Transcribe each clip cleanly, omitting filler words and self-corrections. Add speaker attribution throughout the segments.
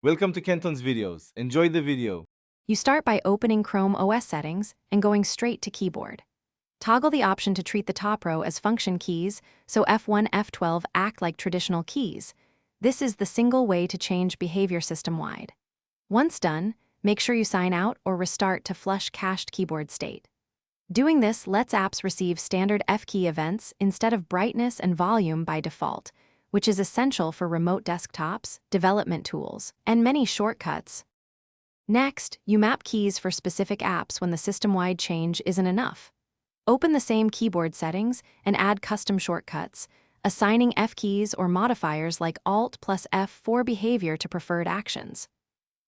Speaker 1: Welcome to Kenton's videos. Enjoy the video.
Speaker 2: You start by opening Chrome OS settings and going straight to keyboard. Toggle the option to treat the top row as function keys, so F1, F12 act like traditional keys. This is the single way to change behavior system-wide. Once done, make sure you sign out or restart to flush cached keyboard state. Doing this lets apps receive standard F key events instead of brightness and volume by default, which is essential for remote desktops, development tools, and many shortcuts. Next, you map keys for specific apps when the system-wide change isn't enough. Open the same keyboard settings and add custom shortcuts, assigning F keys or modifiers like Alt plus F for behavior to preferred actions.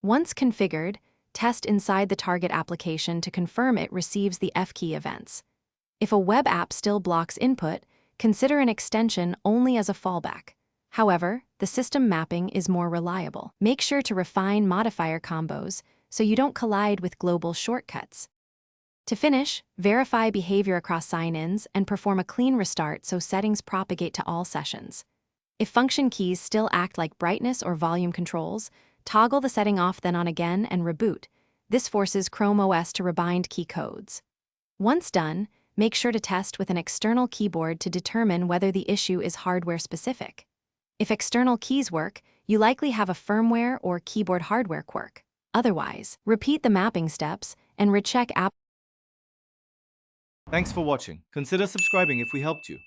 Speaker 2: Once configured, test inside the target application to confirm it receives the F key events. If a web app still blocks input, consider an extension only as a fallback. However, the system mapping is more reliable. Make sure to refine modifier combos so you don't collide with global shortcuts. To finish, verify behavior across sign-ins and perform a clean restart so settings propagate to all sessions. If function keys still act like brightness or volume controls, toggle the setting off then on again and reboot. This forces Chrome OS to rebind key codes. Once done, make sure to test with an external keyboard to determine whether the issue is hardware-specific. If external keys work, you likely have a firmware or keyboard hardware quirk. Otherwise, repeat the mapping steps and recheck app.
Speaker 1: Thanks for watching. Consider subscribing if we helped you.